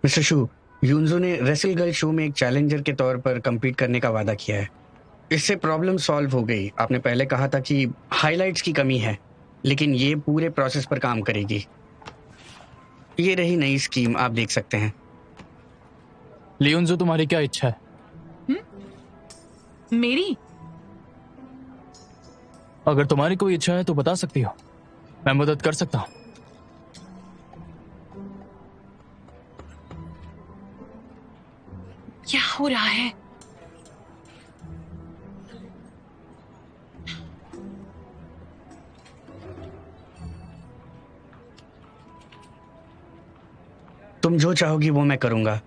Mister शू, यून्जो ने wrestle girl show में एक चैलेंजर के तौर पर compete करने का वादा किया है। इससे प्रॉब्लम सॉल्व हो गई। आपने पहले कहा था कि हाइलाइट्स की कमी है, लेकिन ये पूरे प्रोसेस पर काम करेगी। ये रही नई स्कीम, आप देख सकते हैं। लियोन्जो, तुम्हारी क्या इच्छा है? मेरी? अगर तुम्हारी कोई इच्छा है तो बता सकती हो, मैं मदद कर सकता हूं। क्या हो रहा है? तुम जो चाहोगी वो मैं करूंगा,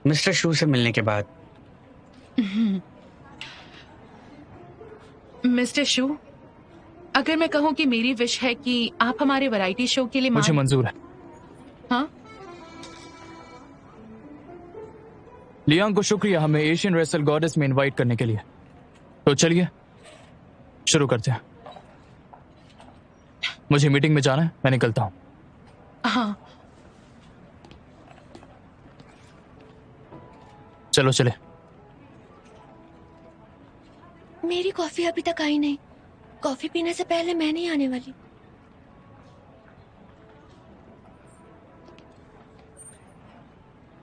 मिस्टर शू से मिलने के बाद। मिस्टर शू, अगर मैं कहूं कि मेरी विश है कि आप हमारे वैरायटी शो के लिए मुझे मंजूर है। हाँ? लियांग को शुक्रिया हमें एशियन रेसल गॉडेस में इनवाइट करने के लिए। तो चलिए शुरू करते हैं। मुझे मीटिंग में जाना है, मैं निकलता हूं। हाँ। चलो चले। मेरी कॉफी अभी तक आई नहीं। कॉफी पीने से पहले मैं नहीं आने वाली।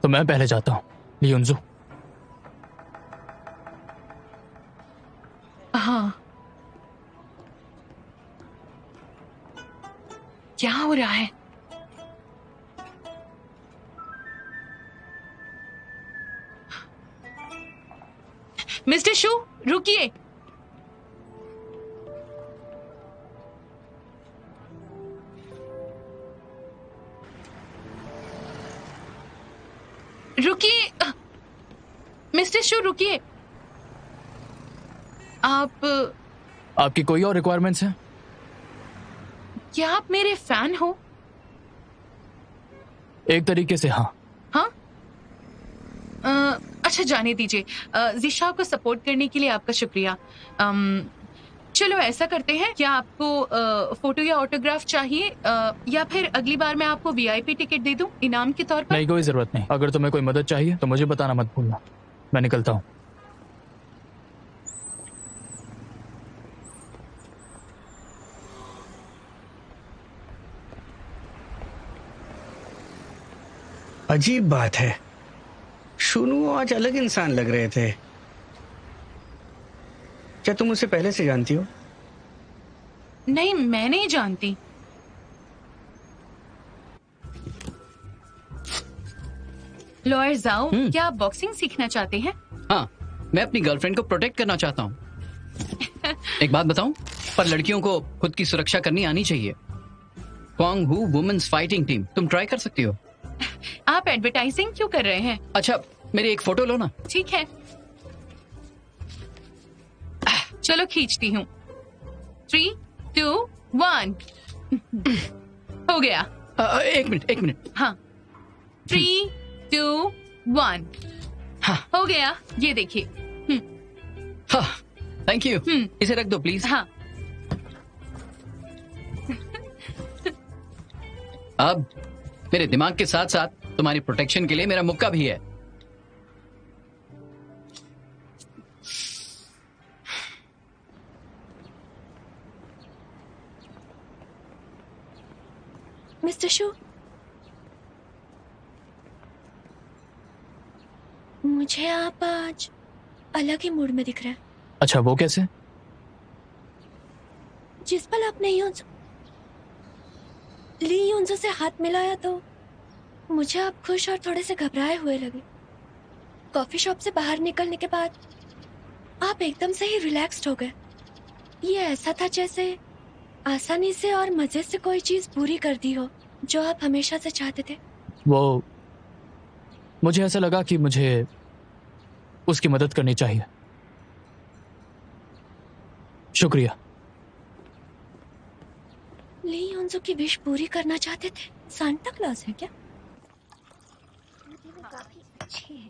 तो मैं पहले जाता हूं, लियोन्जो। हाँ। क्या हो रहा है? मिस्टर शू, रुकिए। रुकिए मिस्टर शू, रुकिए। आपकी कोई और रिक्वायरमेंट्स हैं? क्या आप मेरे फैन हो? एक तरीके से हाँ। हाँ? अच्छा, जाने दीजिए। जिशा को सपोर्ट करने के लिए आपका शुक्रिया। चलो ऐसा करते हैं, क्या आपको फोटो या ऑटोग्राफ चाहिए, या फिर अगली बार मैं आपको वीआईपी टिकट दे दूं इनाम के तौर पर? नहीं, कोई जरूरत नहीं। अगर तुम्हें कोई मदद चाहिए तो मुझे बताना मत भूलना। मैं निकलता हूं। अजीब बात है, शुनू आज अलग इंसान लग रहे थे। क्या तुम उसे पहले से जानती हो? नहीं, मैं नहीं जानती। लॉयर जाओ, क्या आप बॉक्सिंग सीखना चाहते हैं? हाँ, मैं अपनी गर्लफ्रेंड को प्रोटेक्ट करना चाहता हूँ। एक बात बताऊं, पर लड़कियों को खुद की सुरक्षा करनी आनी चाहिए। क्वांग हू वुमेन्स फाइटिंग टीम, तुम ट्राई कर सकती हो। आप एडवर्टाइजिंग क्यों कर रहे हैं? अच्छा, मेरी एक फोटो लो ना। ठीक है, चलो खींचती हूँ। 3, 2, 1 हो गया। एक मिनट। हाँ, 3, 2, 1 हाँ। हो गया। ये देखिए। हाँ, थैंक यू। इसे रख दो प्लीज। हाँ। अब मेरे दिमाग के साथ साथ तुम्हारी प्रोटेक्शन के लिए मेरा मुक्का भी है। मिस्टर शू, मुझे आप आज अलग ही मूड में दिख रहे हैं। अच्छा, वो कैसे? जिस पल आपने ली यून्जो से हाथ मिलाया तो मुझे आप खुश और थोड़े से घबराए हुए लगे। कॉफी शॉप से बाहर निकलने के बाद आप एकदम से ही रिलैक्स्ड हो गए। ये ऐसा था जैसे आसानी से और मजे से कोई चीज पूरी कर दी हो जो आप हमेशा से चाहते थे। वो मुझे ऐसा लगा कि मुझे उसकी मदद करनी चाहिए। शुक्रिया। ली यून्जो की विश पूरी करना चाहते थे? सांता क्लॉज है क्या? काफी अच्छी है।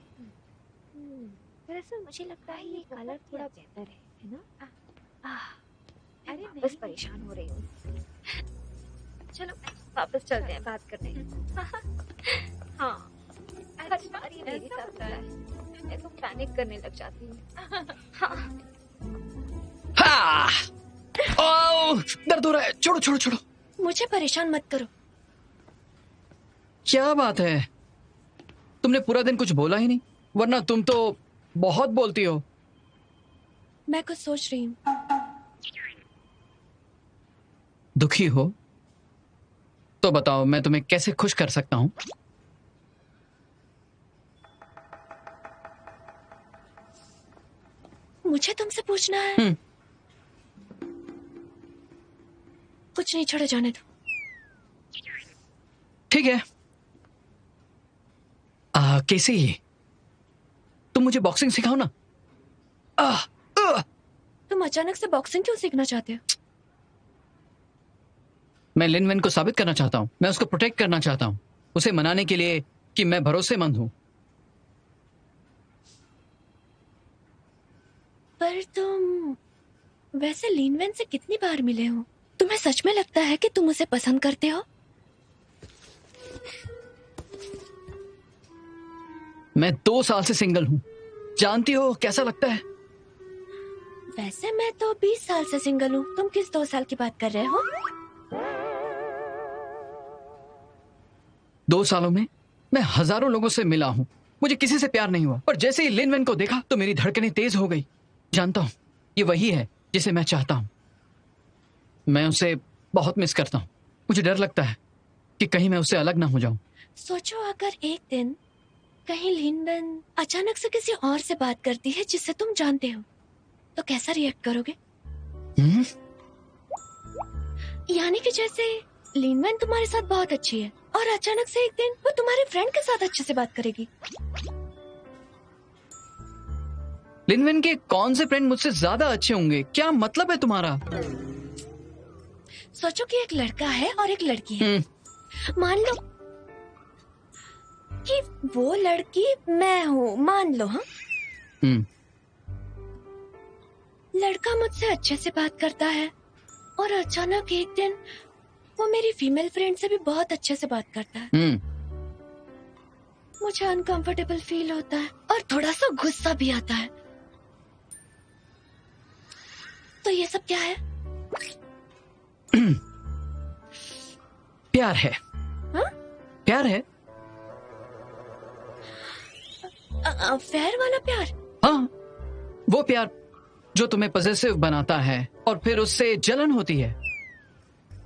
दरअसल मुझे लगता है ये कलर थोड़ा बेहतर है ना? अरे बस परेशान हो रही हूँ। चलो वापस चलते हैं बात करने। हाँ, अच्छा ये मेरी तरफ है, मैं तो पैनिक करने लग जाती हूँ। हाँ! ओह, दर्द हो रहा है। छोड़ो छोड़ो छोड़ो। मुझे परेशान मत करो। क्या बात है, तुमने पूरा दिन कुछ बोला ही नहीं, वरना तुम तो बहुत बोलती हो। मैं कुछ सोच रही हूँ। दुखी हो तो बताओ, मैं तुम्हें कैसे खुश कर सकता हूँ? मुझे तुमसे पूछना है। कुछ नहीं, छोड़ो, जाने दो। ठीक है। कैसी, तुम मुझे बॉक्सिंग सिखाओ ना। तुम अचानक से बॉक्सिंग क्यों सीखना चाहते हो? मैं लिन वेन को साबित करना चाहता हूँ, मैं उसको प्रोटेक्ट करना चाहता हूँ, उसे मनाने के लिए कि मैं भरोसेमंद हूँ। पर तुम वैसे लिन वेन से कितनी बार मिले हो? तुम्हें सच में लगता है कि तुम उसे पसंद करते हो? मैं 2 साल से सिंगल हूँ, जानती हो कैसा लगता है? वैसे मैं तो 20 साल से सिंगल हूँ। तुम किस 2 साल की बात कर रहे हो? 2 सालों में मैं हजारों लोगों से मिला हूँ, मुझे किसी से प्यार नहीं हुआ, पर जैसे ही लिन वेन को देखा तो मेरी धड़कनें तेज हो गई। जानता हूँ ये वही है जिसे मैं चाहता हूँ। मैं उसे बहुत मिस करता हूँ। मुझे डर लगता है कि कहीं मैं उससे अलग ना हो जाऊं। सोचो, अगर एक दिन कहीं लिन वेन अचानक से किसी और से बात करती है जिसे तुम जानते हो, तो कैसा रिएक्ट करोगे? यानी कि जैसे लिन वेन तुम्हारे साथ बहुत अच्छी है और अचानक से एक दिन वो तुम्हारे फ्रेंड के साथ अच्छे से बात करेगी। लिन वेन के कौन से फ्रेंड मुझसे ज्यादा अच्छे होंगे? क्या मतलब है तुम्हारा? सोचो कि एक लड़का है और एक लड़की है। मान लो कि वो लड़की मैं हूँ, मान लो। हाँ, लड़का मुझसे अच्छे से बात करता है और अचानक एक दिन वो मेरी फीमेल फ्रेंड से भी बहुत अच्छे से बात करता है। मुझे अनकंफर्टेबल फील होता है और थोड़ा सा गुस्सा भी आता है। तो ये सब क्या है? प्यार है। हाँ? प्यार है। अफेयर वाला प्यार? हाँ, वो प्यार जो तुम्हें पॉसेसिव बनाता है और फिर उससे जलन होती है।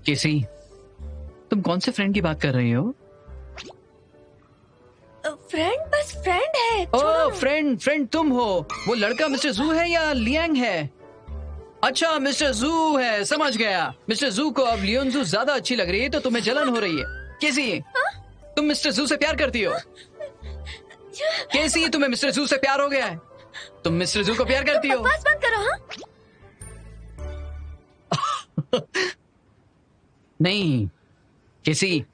केसी, तुम कौन से फ्रेंड की बात कर रही हो? फ्रेंड बस फ्रेंड है। ओह, फ्रेंड तुम हो। वो लड़का मिस्टर जू है या लियांग है? अच्छा, मिस्टर जू है, समझ गया। मिस्टर जू को अब लियोनजू ज्यादा अच्छी लग रही है तो तुम्हें जलन हो रही है। केसी, तुम मिस्टर जू से प्यार करती हो? केसी, तुम्हें मिस्टर जू से प्यार हो गया है? तुम मिस्टर जू को प्यार करती हो? बकवास बंद करो। हाँ, नहीं केसी,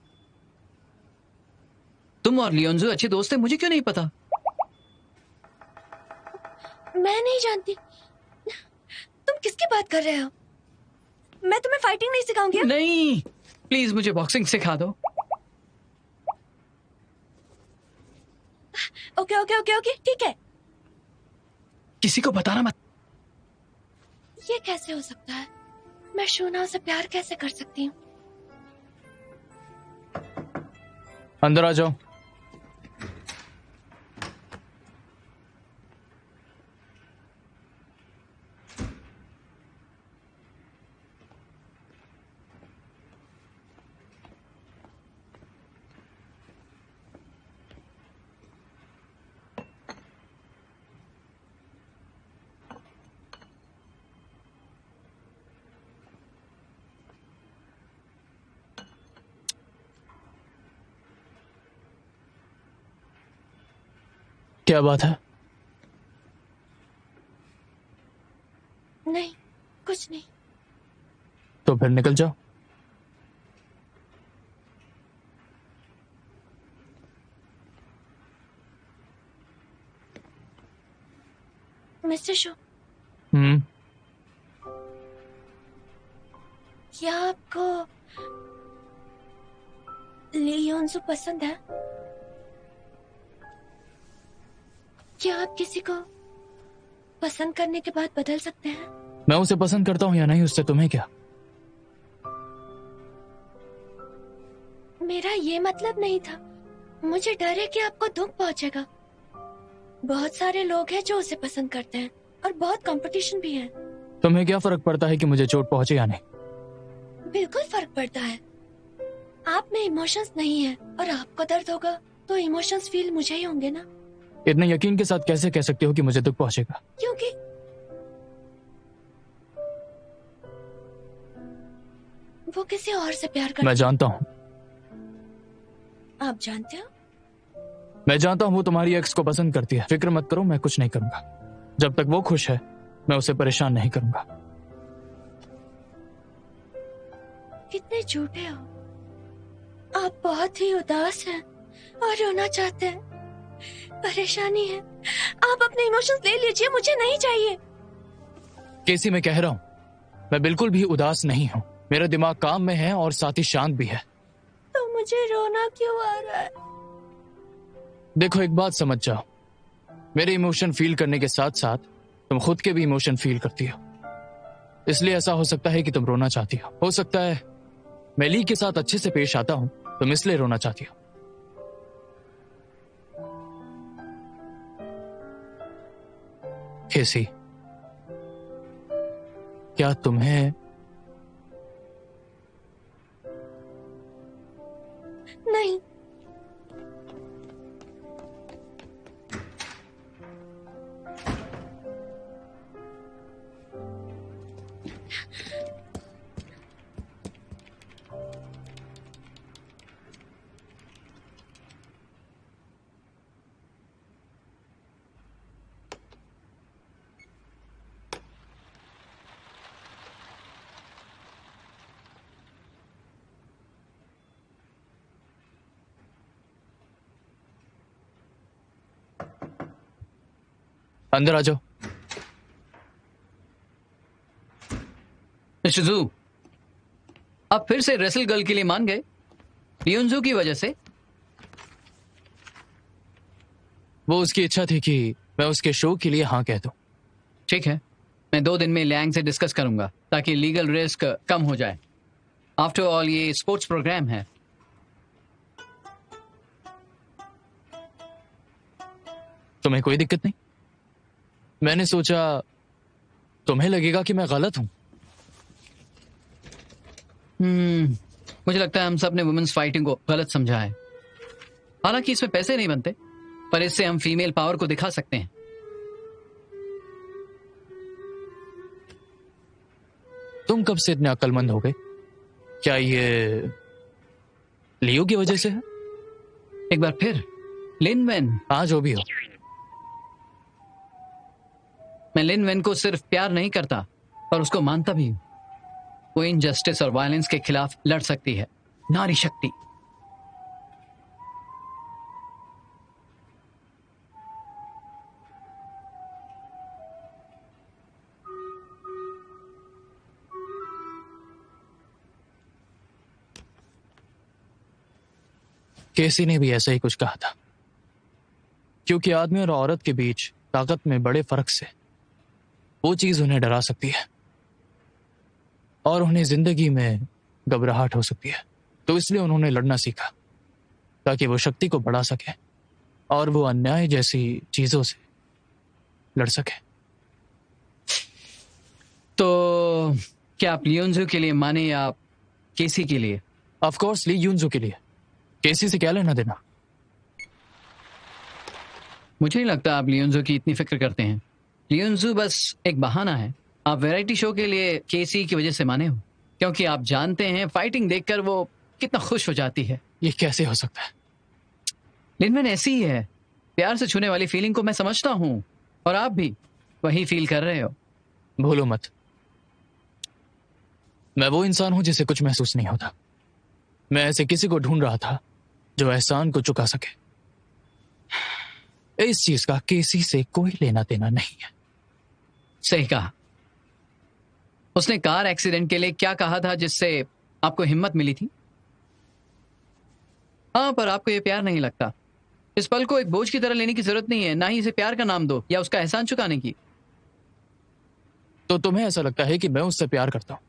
तुम और लियोनजू अच्छे दोस्त है, मुझे क्यों नहीं पता? मैं नहीं जानती। तुम किसकी बात कर रहे हो? मैं तुम्हें फाइटिंग नहीं सिखाऊंगी। नहीं, प्लीज मुझे बॉक्सिंग सिखा दो। ओके ओके ओके ओके, ठीक है। किसी को बताना मत। ये कैसे हो सकता है? मैं शूना से प्यार कैसे कर सकती हूँ? अंदर आ जाओ। क्या बात है? नहीं, कुछ नहीं। तो फिर निकल जाओ। मिस्टर शो, क्या आपको लियोनजू पसंद है? क्या आप किसी को पसंद करने के बाद बदल सकते हैं? मैं उसे पसंद करता हूं या नहीं, उससे तुम्हें क्या? मेरा ये मतलब नहीं था। मुझे डर है कि आपको दुख पहुंचेगा। बहुत सारे लोग हैं जो उसे पसंद करते हैं और बहुत कंपटीशन भी है। तुम्हें क्या फर्क पड़ता है कि मुझे चोट पहुंचे या नहीं? बिल्कुल फर्क पड़ता है। आप में इमोशंस नहीं है और आपको दर्द होगा तो इमोशंस फील मुझे ही होंगे ना। इतने यकीन के साथ कैसे कह सकते हो कि मुझे दुख पहुंचेगा? क्योंकि वो किसी और से प्यार करता मैं जानता हूं। आप जानते हो? मैं जानता हूं वो तुम्हारी एक्स को पसंद करती है। फिक्र मत करो, मैं कुछ नहीं करूंगा। जब तक वो खुश है मैं उसे परेशान नहीं करूंगा। कितने झूठे हो। आप बहुत ही उदास हैं और रोना चाहते हैं। परेशानी है। आप अपने इमोशंस ले लीजिए, मुझे नहीं चाहिए। केसी, मैं कह रहा हूं मैं बिल्कुल भी उदास नहीं हूं। मेरा दिमाग काम में है और साथ ही शांत भी है। तो मुझे रोना क्यों आ रहा है? देखो, एक बात समझ जाओ, मेरे इमोशन फील करने के साथ साथ तुम खुद के भी इमोशन फील करती हो। इसलिए ऐसा हो सकता है कि तुम रोना चाहती हो सकता है मैं ली के साथ अच्छे से पेश आता हूं, तुम इसलिए रोना चाहती हो। केसी, क्या तुम्हें नहीं। अंदर आ जाओ। मिस्टर जू, आप फिर से रेसल गर्ल के लिए मान गए? लियोनजू की वजह से? वो उसकी इच्छा थी कि मैं उसके शो के लिए हाँ कह दूं। ठीक है, मैं 2 दिन में लैंग से डिस्कस करूंगा ताकि लीगल रिस्क कम हो जाए। आफ्टर ऑल ये स्पोर्ट्स प्रोग्राम है। तुम्हें कोई दिक्कत नहीं? मैंने सोचा तुम्हें लगेगा कि मैं गलत हूं। मुझे लगता है हम सब ने वुमेन्स फाइटिंग को गलत समझा है। हालांकि इसमें पैसे नहीं बनते, पर इससे हम फीमेल पावर को दिखा सकते हैं। तुम कब से इतने अक्लमंद हो गए? क्या ये लियो की वजह से है? एक बार फिर लिन वेन। हाँ, जो भी हो। मैं लिन वेन को सिर्फ प्यार नहीं करता और उसको मानता भी हूं। वो इनजस्टिस और वायलेंस के खिलाफ लड़ सकती है। नारी शक्ति। केसी ने भी ऐसा ही कुछ कहा था, क्योंकि आदमी और औरत के बीच ताकत में बड़े फर्क से वो चीज उन्हें डरा सकती है और उन्हें जिंदगी में घबराहट हो सकती है। तो इसलिए उन्होंने लड़ना सीखा ताकि वो शक्ति को बढ़ा सके और वो अन्याय जैसी चीजों से लड़ सके। तो क्या आप लियोनजू के लिए माने या केसी के लिए? ऑफ कोर्स ली यूनजू के लिए। केसी से क्या लेना देना? मुझे नहीं लगता आप लियोनजू की इतनी फिक्र करते हैं। लियोनजू बस एक बहाना है। आप वैरायटी शो के लिए केसी की वजह से माने हो, क्योंकि आप जानते हैं फाइटिंग देखकर वो कितना खुश हो जाती है। ये कैसे हो सकता है? लिनवेन ऐसी ही है। प्यार से छूने वाली फीलिंग को मैं समझता हूं और आप भी वही फील कर रहे हो। भूलो मत, मैं वो इंसान हूं जिसे कुछ महसूस नहीं होता। मैं ऐसे किसी को ढूंढ रहा था जो एहसान को चुका सके। इस चीज का केसी से कोई लेना देना नहीं है। सही कहा। उसने कार एक्सीडेंट के लिए क्या कहा था जिससे आपको हिम्मत मिली थी? हाँ, पर आपको ये प्यार नहीं लगता। इस पल को एक बोझ की तरह लेने की जरूरत नहीं है, ना ही इसे प्यार का नाम दो या उसका एहसान चुकाने की। तो तुम्हें ऐसा लगता है कि मैं उससे प्यार करता हूं?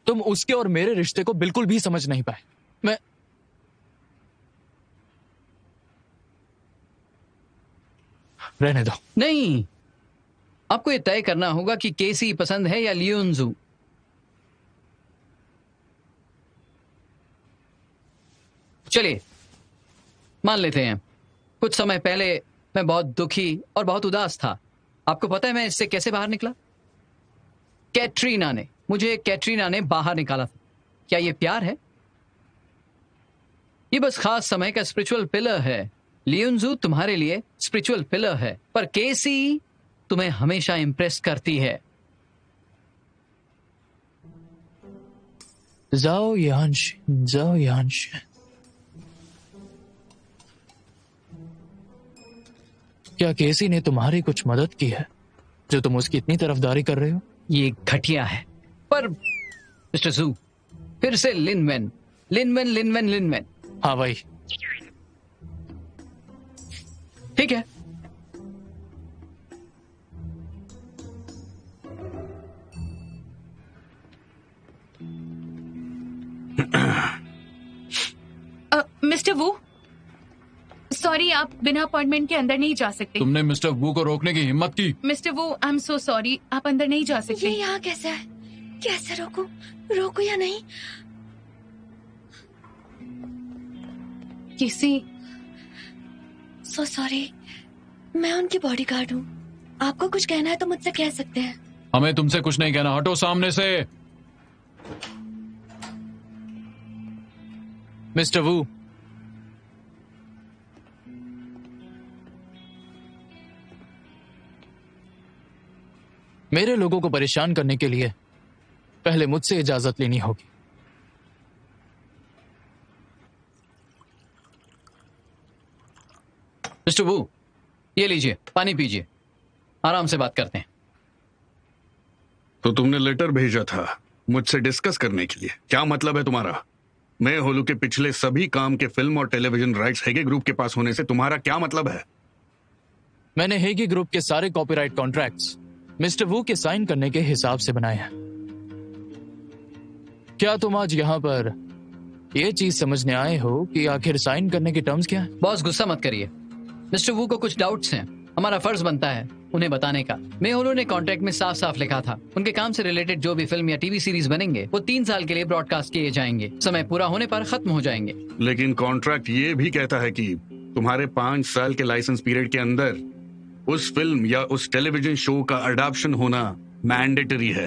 तुम उसके और मेरे रिश्ते को बिल्कुल भी समझ नहीं पाए। मैं रहने दो। नहीं, आपको ये तय करना होगा कि केसी पसंद है या लियोनजू। चलिए मान लेते हैं कुछ समय पहले मैं बहुत दुखी और बहुत उदास था। आपको पता है मैं इससे कैसे बाहर निकला? कैटरीना ने बाहर निकाला था। क्या ये प्यार है? ये बस खास समय का स्पिरिचुअल पिलर है। लियोनजू तुम्हारे लिए स्पिरिचुअल पिलर है, पर केसी तुम्हें हमेशा इंप्रेस करती है। जाओ यांश, जाओ यांश। क्या केसी ने तुम्हारी कुछ मदद की है जो तुम उसकी इतनी तरफदारी कर रहे हो? ये घटिया है। पर मिस्टर जू, फिर से लिनवेन लिनवेन लिनवेन लिनवेन। हाँ भाई, ठीक है। मिस्टर वू, सॉरी, आप बिना अपॉइंटमेंट के अंदर नहीं जा सकते। तुमने मिस्टर वू को रोकने की हिम्मत की? Mister Wu, I am so sorry, आप अंदर नहीं जा सकते। ये यहाँ कैसे है? कैसे रोकूं या नहीं? किसी सो सॉरी, मैं उनकी बॉडीगार्ड हूँ। आपको कुछ कहना है तो मुझसे कह सकते हैं। हमें तुमसे कुछ नहीं कहना, हटो सामने से। मिस्टर वू, मेरे लोगों को परेशान करने के लिए पहले मुझसे इजाजत लेनी होगी। मिस्टर वू, ये लीजिए, पानी पीजिए, आराम से बात करते हैं। तो तुमने लेटर भेजा था मुझसे डिस्कस करने के लिए? क्या मतलब है तुम्हारा? मैं होलू के पिछले सभी काम के फिल्म और टेलीविजन राइट्स हेगे ग्रुप के पास होने से तुम्हारा क्या मतलब है? मैंने हेगी ग्रुप के सारे कॉपीराइट कॉन्ट्रैक्ट्स मिस्टर वू के साइन करने के हिसाब से बनाए हैं। क्या तुम आज यहाँ पर यह चीज समझने आए हो कि आखिर साइन करने के टर्म्स क्या हैं? बॉस, गुस्सा मत करिए। मिस्टर वू को कुछ डाउट्स हैं, हमारा फर्ज बनता है उन्हें बताने का। मेहुलू ने कॉन्ट्रैक्ट में साफ साफ लिखा था उनके काम से रिलेटेड जो भी फिल्म या टीवी सीरीज बनेंगे वो 3 साल के लिए ब्रॉडकास्ट किए जाएंगे, समय पूरा होने पर खत्म हो जाएंगे। लेकिन कॉन्ट्रैक्ट ये भी कहता है कि तुम्हारे 5 साल के लाइसेंस पीरियड के अंदर उस फिल्म या उस टेलीविजन शो का अडॉप्शन होना मैंडेटरी है।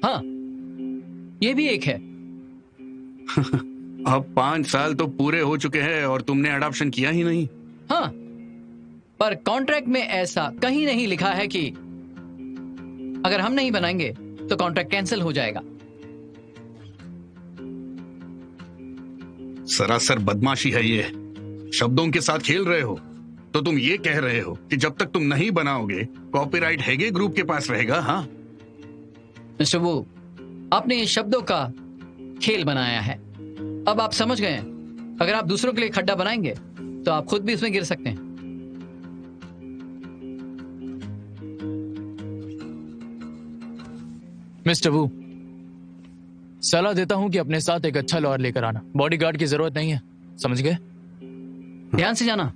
हाँ, ये भी एक है। अब 5 साल तो पूरे हो चुके हैं और तुमने अडॉप्शन किया ही नहीं। हाँ, पर कॉन्ट्रैक्ट में ऐसा कहीं नहीं लिखा है कि अगर हम नहीं बनाएंगे तो कॉन्ट्रैक्ट कैंसिल हो जाएगा। सरासर बदमाशी है ये। शब्दों के साथ खेल रहे हो। तो तुम ये कह रहे हो कि जब तक तुम नहीं बनाओगे कॉपीराइट हेगे ग्रुप के पास रहेगा? हाँ मिस्टर वू, आपने ये शब्दों का खेल बनाया है। अब आप समझ गए हैं, अगर आप दूसरों के लिए खड्डा बनाएंगे तो आप खुद भी उसमें गिर सकते हैं। मिस्टर वू, सलाह देता हूं कि अपने साथ एक अच्छा लॉयर लेकर आना। बॉडीगार्ड की जरूरत नहीं है, समझ गए? ध्यान से जाना।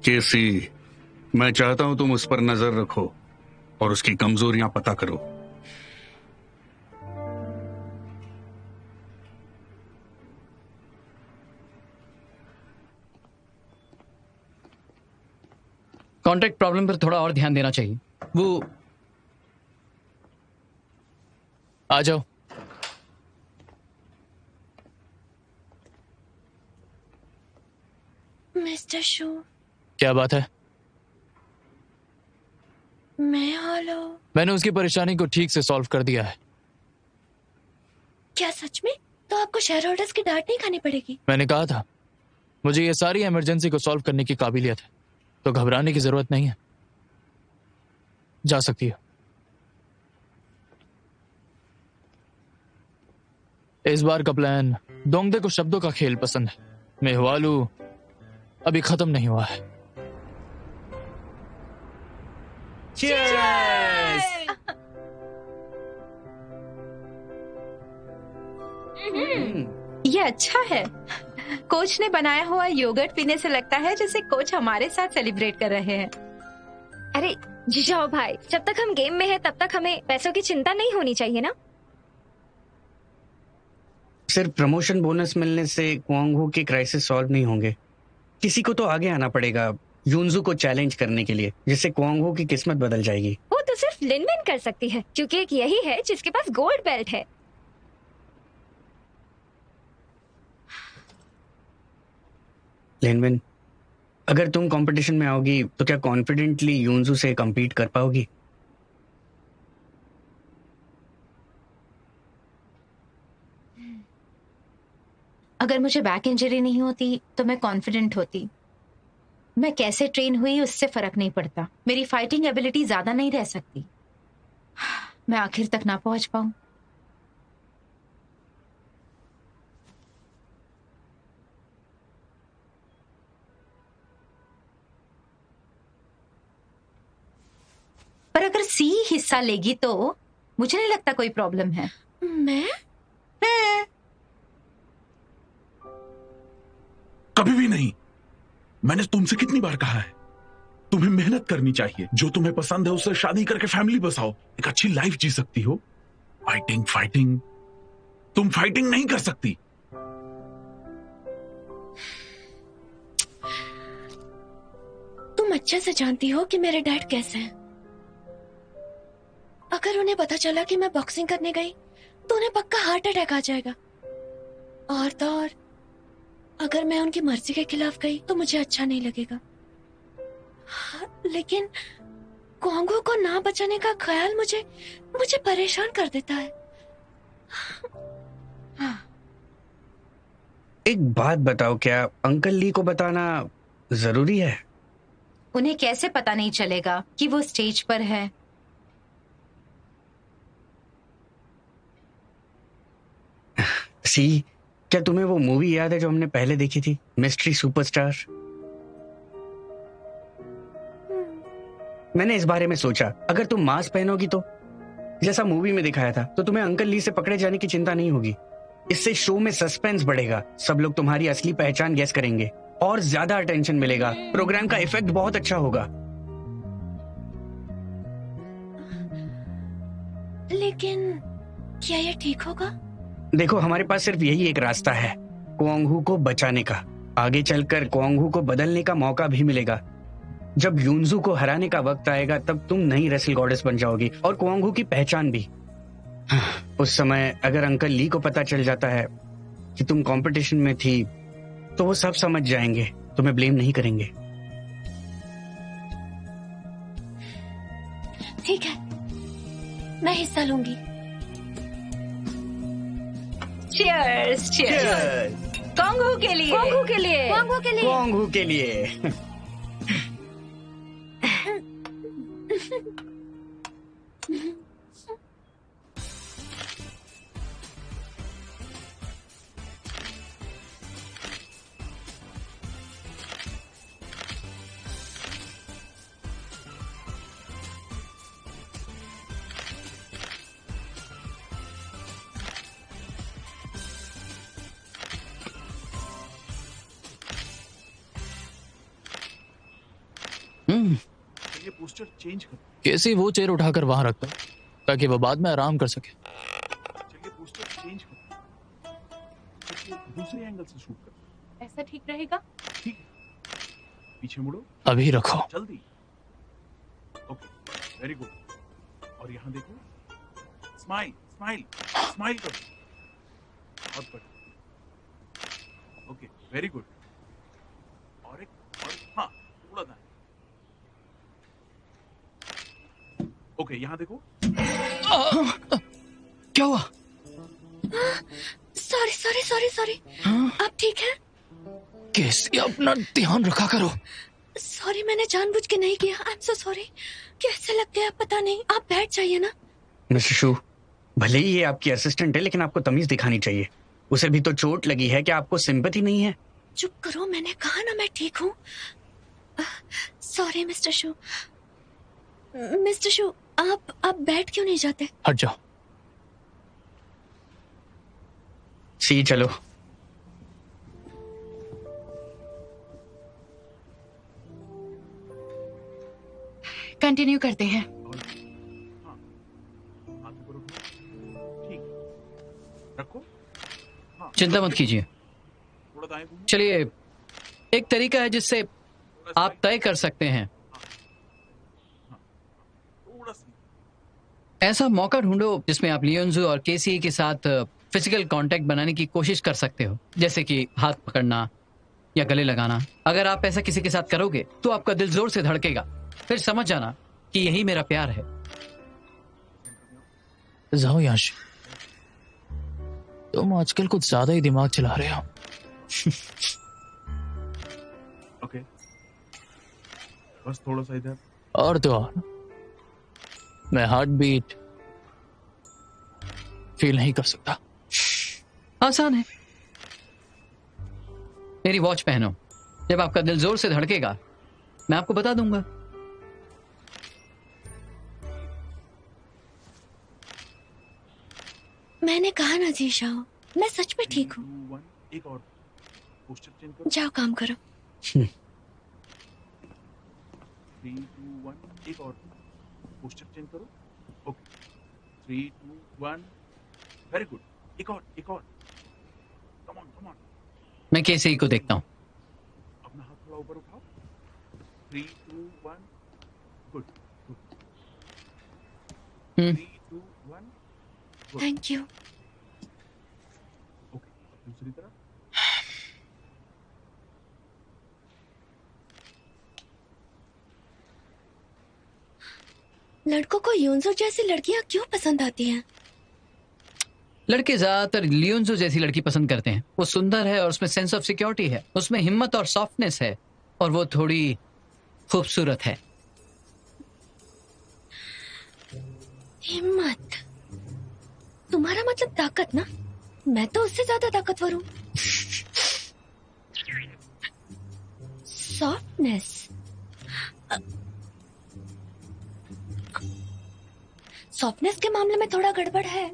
केसी, मैं चाहता हूं तुम उस पर नजर रखो और उसकी कमजोरियां पता करो। कॉन्ट्रैक्ट प्रॉब्लम पर थोड़ा और ध्यान देना चाहिए। वो आ जाओ। मिस्टर शू, क्या बात है? मैं हॉलो। मैंने उसकी परेशानी को ठीक से सॉल्व कर दिया है। क्या सच में? तो आपको शेयर होल्डर्स की डांट नहीं खानी पड़ेगी। मैंने कहा था मुझे ये सारी इमरजेंसी को सॉल्व करने की काबिलियत है, तो घबराने की जरूरत नहीं है। जा सकती है। इस बार का प्लान दोंगदे को शब्दों का खेल पसंद है। मेहवालू अभी खत्म नहीं हुआ है। ये अच्छा है। कोच ने बनाया हुआ योगर्ट पीने से लगता है जैसे कोच हमारे साथ सेलिब्रेट कर रहे हैं। अरे जिजाओ भाई, जब तक हम गेम में है तब तक हमें पैसों की चिंता नहीं होनी चाहिए ना। सिर्फ प्रमोशन बोनस मिलने से क्वांग हो के क्राइसिस सॉल्व नहीं होंगे। किसी को तो आगे आना पड़ेगा यूनजू को चैलेंज करने के लिए, जिससे क्वांग हो की किस्मत बदल जाएगी। वो तो सिर्फ लिनविन कर सकती है, क्योंकि एक यही है जिसके पास गोल्ड बेल्ट है। लिनविन, अगर तुम कंपटीशन में आओगी तो क्या कॉन्फिडेंटली यूनजू से compete कर पाओगी? अगर मुझे बैक इंजरी नहीं होती तो मैं कॉन्फिडेंट होती। मैं कैसे ट्रेन हुई उससे फर्क नहीं पड़ता। मेरी फाइटिंग एबिलिटी ज्यादा नहीं रह सकती। मैं आखिर तक ना पहुंच पाऊं। पर अगर सी हिस्सा लेगी तो मुझे नहीं लगता कोई प्रॉब्लम है। मैं? कभी भी नहीं। मैंने तुमसे कितनी बार कहा है, तुम्हें मेहनत करनी चाहिए। जो तुम्हें पसंद है उससे शादी करके फैमिली बसाओ, एक अच्छी लाइफ जी सकती हो। फाइटिंग फाइटिंग, तुम फाइटिंग नहीं कर सकती। तुम अच्छे से जानती हो कि मेरे डैड कैसे हैं। अगर उन्हें पता चला कि मैं बॉक्सिंग करने गई तो उन्हें पक्का हार्ट अटैक आ जाएगा। और तो और अगर मैं उनकी मर्जी के खिलाफ गई तो मुझे अच्छा नहीं लगेगा। लेकिन क्वांगो को ना बचाने का ख्याल मुझे परेशान कर देता है। एक बात बताओ, क्या अंकल ली को बताना जरूरी है? उन्हें कैसे पता नहीं चलेगा कि वो स्टेज पर है? सी, क्या तुम्हें वो मूवी याद है जो हमने पहले देखी थी, मिस्ट्री सुपरस्टार? मैंने इस बारे में सोचा, अगर तुम मास्क पहनोगी तो जैसा मूवी में दिखाया था, तो तुम्हें अंकल ली से पकड़े जाने की चिंता नहीं होगी। इससे शो में सस्पेंस बढ़ेगा, सब लोग तुम्हारी असली पहचान गेस करेंगे और ज्यादा अटेंशन मिलेगा। प्रोग्राम का इफेक्ट बहुत अच्छा होगा। लेकिन क्या ये ठीक होगा? देखो, हमारे पास सिर्फ यही एक रास्ता है, क्वांग हू को बचाने का। आगे चलकर क्वांग हू को बदलने का मौका भी मिलेगा। जब यूनजू को हराने का वक्त आएगा तब तुम नई रेसल गॉडेस बन जाओगी और क्वांग हू की पहचान भी। उस समय अगर अंकल ली को पता चल जाता है कि तुम कंपटीशन में थी तो वो सब समझ जाएंगे, तुम्हें ब्लेम नहीं करेंगे। ठीक है, मैं हिस्सा लूंगी। चीयर्स चीयर्स क्वांग के लिए, क्वांग के लिए, क्वांग के लिए, क्वांग के लिए। ये पोस्टर चेंज कर। कैसे वो चेयर उठाकर वहां रखता ताकि वो बाद में आराम कर सके। चलिए पोस्टर चेंज कर, दूसरे एंगल से शूट कर। ऐसा ठीक रहेगा? ठीक है, पीछे मुड़ो, अभी रखो। जल्दी। Okay, very good. और यहाँ देखो, स्माइल स्माइल स्माइल करो, बहुत बढ़िया। Okay, very good. हाँ थोड़ा दाएं। ओके यहाँ देखो। क्या हुआ? Sorry sorry sorry sorry. आप ठीक हैं? कैसे अपना ध्यान रखा करो। सॉरी, मैंने जानबूझ के नहीं किया। आई एम सो सॉरी। कैसे लग गया पता नहीं। आप बैठ जाइए ना। मिस्टर शू, भले ही ये आपकी असिस्टेंट है, लेकिन आपको तमीज दिखानी चाहिए। उसे भी तो चोट लगी है, क्या आपको सिंपैथी नहीं है? चुप करो, मैंने कहा ना मैं ठीक हूँ। सॉरी मिस्टर शू। मिस्टर शू, आप बैठ क्यों नहीं जाते? हट जाओ। सी चलो। कंटिन्यू करते हैं। ठीक रखो। चिंता मत कीजिए। थोड़ा दाएं घूमो। चलिए, एक तरीका है जिससे आप तय कर सकते हैं। थोड़ा सा ऐसा मौका ढूंढो जिसमें आप लियोन्जो और केसी के साथ फिजिकल कांटेक्ट बनाने की कोशिश कर सकते हो, जैसे कि हाथ पकड़ना या गले लगाना। अगर आप ऐसा किसी के साथ करोगे तो आपका दिल जोर से धड़केगा। फिर समझ जाना कि यही मेरा प्यार है। जाओ यश, तुम आजकल कुछ ज्यादा ही दिमाग चला रहे हो। ओके बस थोड़ा सा इधर। और तो और, मैं हार्ट बीट फील नहीं कर सकता। आसान है। मेरी वॉच पहनो। जब आपका दिल जोर से धड़केगा मैं आपको बता दूंगा। मैंने कहा ना जी शाह, मैं सच में ठीक हूँ। 2 1 एक और पोस्टर चेंज करो। जाओ काम करो। 3 2 1 एक और पोस्टर चेंज करो। Okay 3 2 1 very good. एक और कम ऑन मैं केसी को देखता हूँ। अपना हाथ थोड़ा ऊपर उठाओ। 3 2 1 गुड 3 2 1 थैंक यू। ओके दूसरी तरफ। लड़कों को यूंसो जैसी लड़कियां क्यों पसंद आती हैं? लड़के ज्यादातर लियोन्जो जैसी लड़की पसंद करते हैं। वो सुंदर है और उसमें सेंस ऑफ सिक्योरिटी है, उसमें हिम्मत और सॉफ्टनेस है, और वो थोड़ी खूबसूरत है। हिम्मत? तुम्हारा मतलब ताकत ना? मैं तो उससे ज्यादा ताकतवर हूँ। सॉफ्टनेस? सॉफ्टनेस के मामले में थोड़ा गड़बड़ है,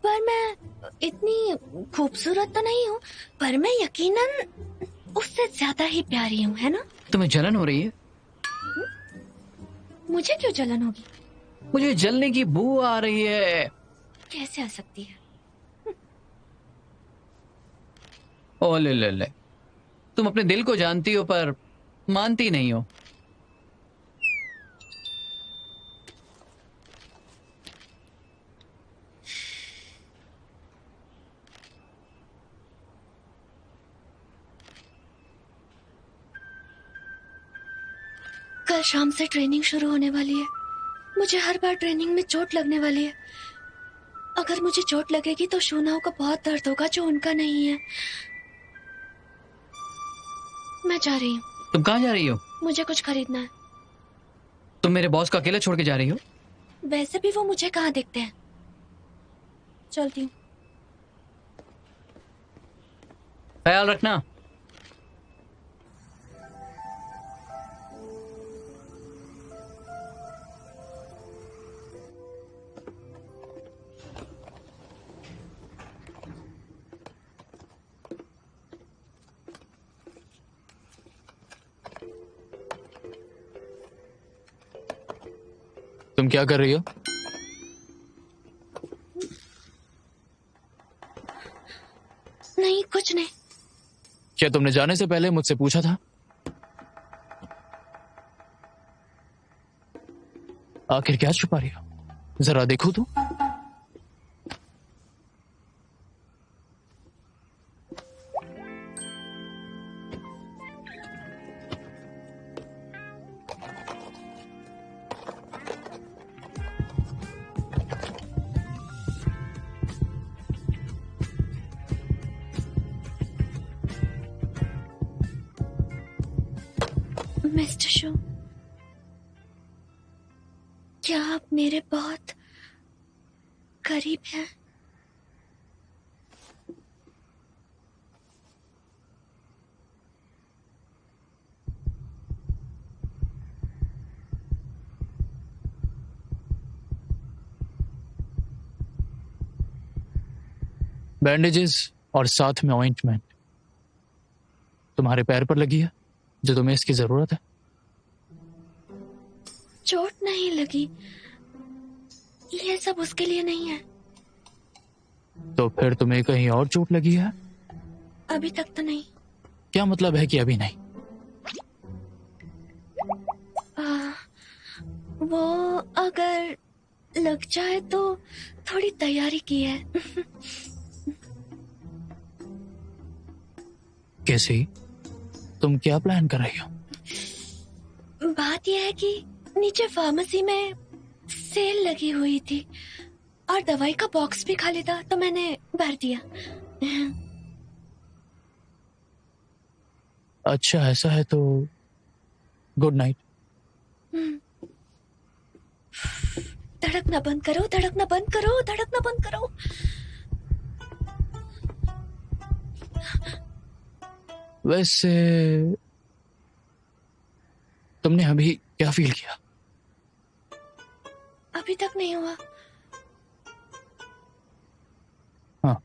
पर मैं इतनी खूबसूरत तो नहीं हूँ, पर मैं यकीनन उससे ज्यादा ही प्यारी हूँ, है ना? तुम्हें जलन हो रही है? मुझे क्यों जलन होगी? मुझे जलने की बू आ रही है। कैसे आ सकती है? ओ ले, तुम अपने दिल को जानती हो पर मानती नहीं हो। कल शाम से ट्रेनिंग शुरू होने वाली है। मुझे हर बार ट्रेनिंग में चोट लगने वाली है। अगर मुझे चोट लगेगी तो शूनाओं को बहुत दर्द होगा जो उनका नहीं है। मैं जा रही हूँ। तुम कहाँ जा रही हो? मुझे कुछ खरीदना है। तुम मेरे बॉस को अकेले छोड़ के जा रही हो? वैसे भी वो मुझे कहाँ देखते हैं। चलती हूँ। ख्याल रखना। तुम क्या कर रही हो? नहीं, कुछ नहीं। क्या तुमने जाने से पहले मुझसे पूछा था? आखिर क्या छुपा रही हो? जरा देखो तो। शो, क्या आप मेरे बहुत करीब हैं? बैंडेजेस और साथ में ऑइंटमेंट तुम्हारे पैर पर लगी है जो तुम्हें इसकी जरूरत है। चोट नहीं लगी, ये सब उसके लिए नहीं है। तो फिर तुम्हें कहीं और चोट लगी है? अभी तक तो नहीं। क्या मतलब है कि अभी नहीं? वो अगर लग जाए तो थोड़ी तैयारी की है। कैसी? तुम क्या प्लान कर रही हो? बात यह है कि नीचे फार्मेसी में सेल लगी हुई थी और दवाई का बॉक्स भी खाली था, तो मैंने भर दिया। अच्छा ऐसा है तो गुड नाइट। धड़कना बंद करो, धड़कना बंद करो, धड़कना बंद करो। वैसे तुमने अभी क्या फील किया? अभी तक नहीं हुआ। हाँ।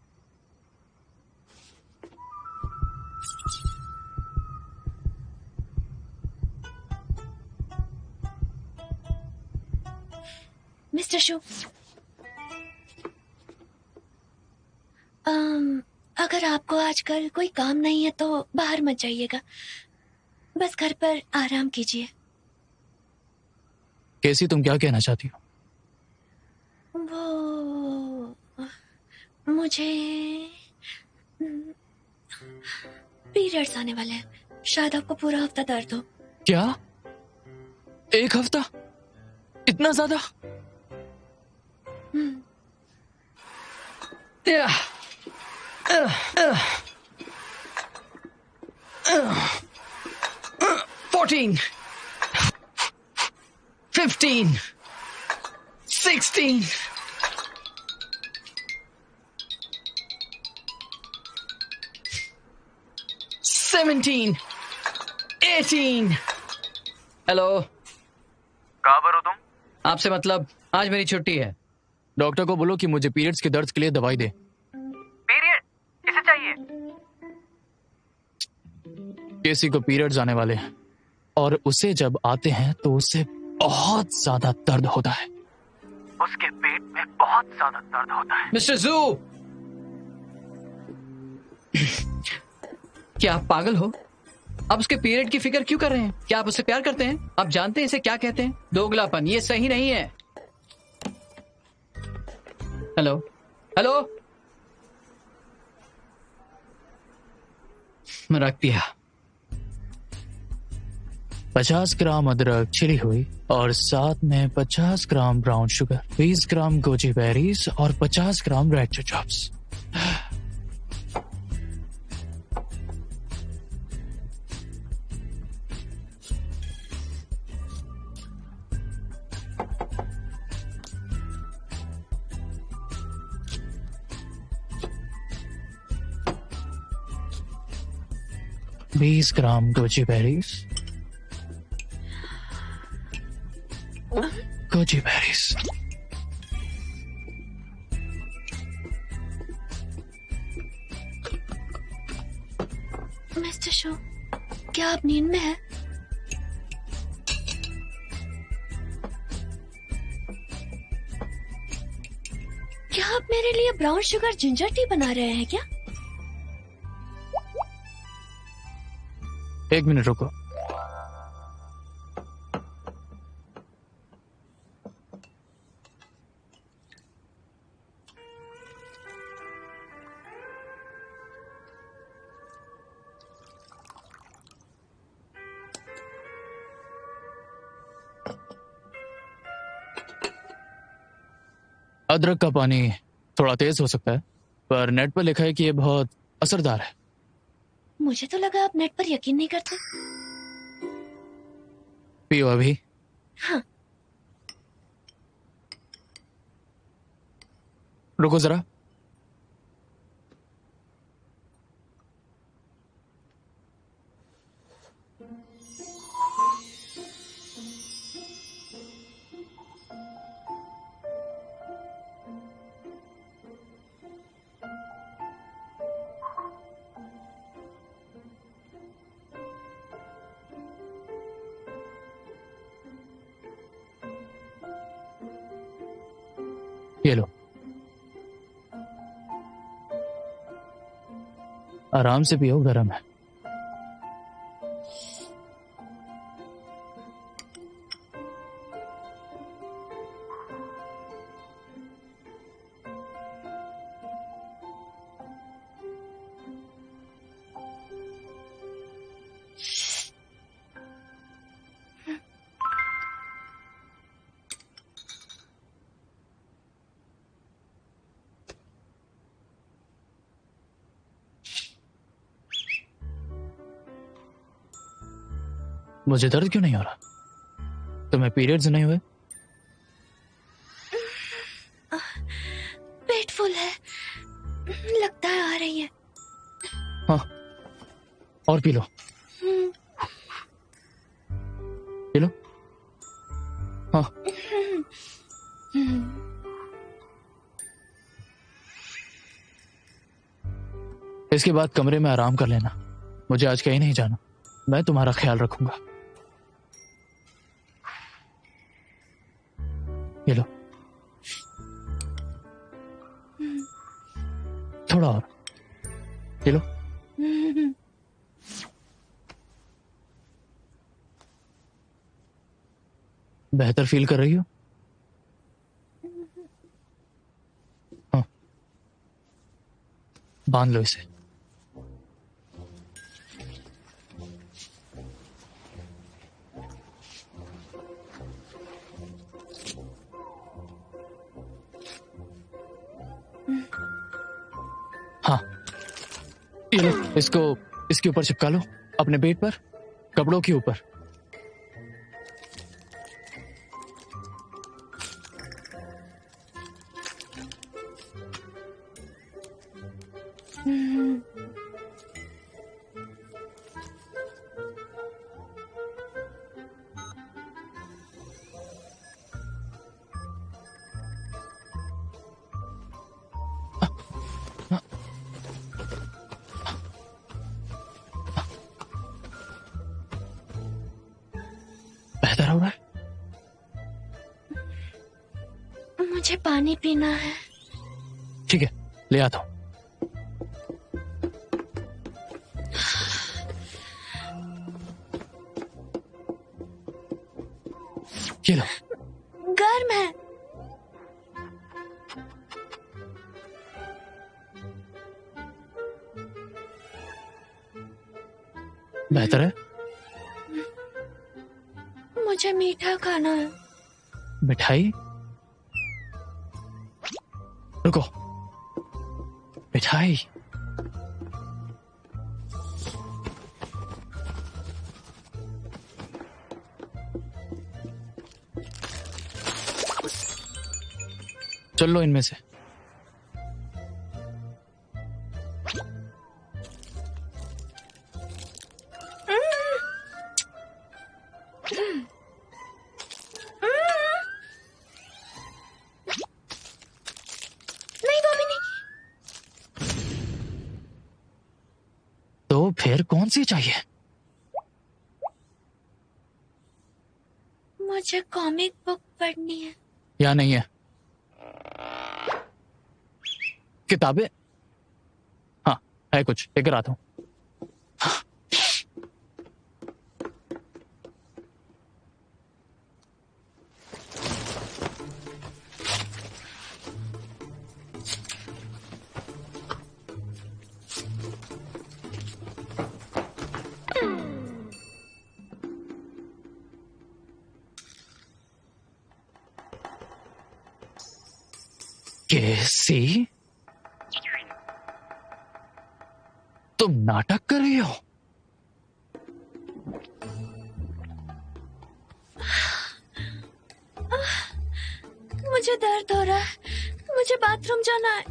मिस्टर शू, अगर आपको आजकल कोई काम नहीं है तो बाहर मत जाइएगा, बस घर पर आराम कीजिए। कैसी तुम क्या कहना चाहती हो? वो मुझे पीरियड्स आने वाले हैं, शायद आपको पूरा हफ्ता दर्द हो। क्या? एक हफ्ता? इतना ज्यादा? Yeah. 14, 15, 16, 17, 18। हेलो, कहाँ पर हो तुम? आपसे मतलब आज मेरी छुट्टी है। डॉक्टर को बोलो कि मुझे पीरियड्स के दर्द के लिए दवाई दे। पीरियड किसे चाहिए? केसी को पीरियड्स आने वाले हैं और उसे जब आते हैं तो उसे बहुत ज्यादा दर्द होता है। उसके पेट में बहुत ज्यादा दर्द होता है। मिस्टर जू, क्या आप पागल हो? आप उसके पीरियड की फिक्र क्यों कर रहे हैं? क्या आप उससे प्यार करते हैं? आप जानते हैं इसे क्या कहते हैं? दोगलापन। ये सही नहीं है। Hello, hello. मैं रख दिया। 50 ग्राम अदरक छिली हुई और साथ में 50 gram brown sugar, 20 gram goji berries और 50 ग्राम रेड चिचॉप्स। बीस gram goji berries, goji berries, mister शो, क्या आप नींद में हैं? क्या आप मेरे लिए ब्राउन शुगर जिंजर टी बना रहे हैं क्या? एक मिनट रुको। अदरक का पानी थोड़ा तेज हो सकता है, पर नेट पर लिखा है कि यह बहुत असरदार है। मुझे तो लगा आप नेट पर यकीन नहीं करते। पियो अभी। हाँ। रुको जरा। ये लो, आराम से पियो, गर्म है। मुझे दर्द क्यों नहीं हो रहा? तुम्हें पीरियड्स नहीं हुए? पेट फुल है, लगता है आ रही है। हाँ, और पी लो। P low. हाँ। इसके बाद कमरे में आराम कर लेना। मुझे आज कहीं नहीं जाना, मैं तुम्हारा ख्याल रखूंगा। ये लो, थोड़ा और। ये लो। बेहतर फील कर रही हो? हाँ, बांध लो इसे। हाँ, ये लो, इसको इसके ऊपर चिपका लो, अपने पेट पर, कपड़ों के ऊपर। बेहतर हो रहा है? मुझे पानी पीना है। ठीक है, ले आता हूं। ये लो। गर्म है। बेहतर है? मुझे मीठा खाना है। मिठाई? रुको, मिठाई? चल लो इनमें से। नहीं वो भी नहीं। तो फिर कौन सी चाहिए? मुझे कॉमिक बुक पढ़नी है। या नहीं है? किताबें? हाँ, है कुछ, लेकर आता हूं। कैसी? तुम नाटक कर रही हो? मुझे दर्द हो रहा है, मुझे बाथरूम जाना है।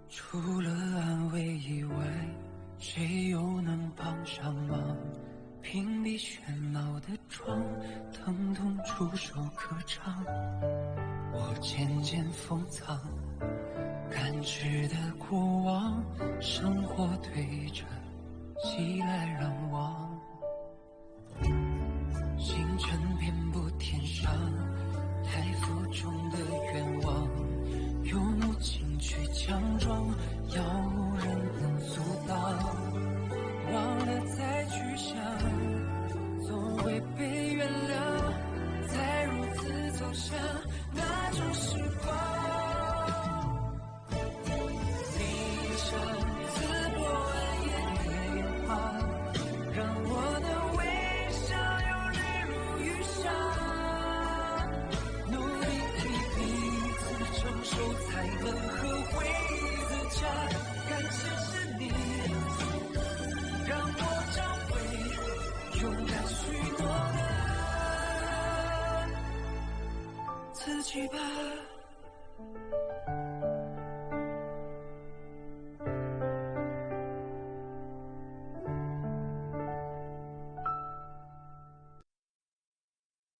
除了安慰以外，谁又能帮上忙？屏蔽喧闹的窗，疼痛触手可长。我渐渐封藏，感知的过往，生活对着袭来让望。星辰遍布天上，太浮中的愿望。有目镜去强装，要无人能阻挡。忘了再去想，总会被原谅。再如此走向那种时光，你像刺破暗夜的烟花，让我的微笑有日如雨下。努力替彼此承受才能和回忆自洽，感谢是你让我找回勇敢许诺的自己吧。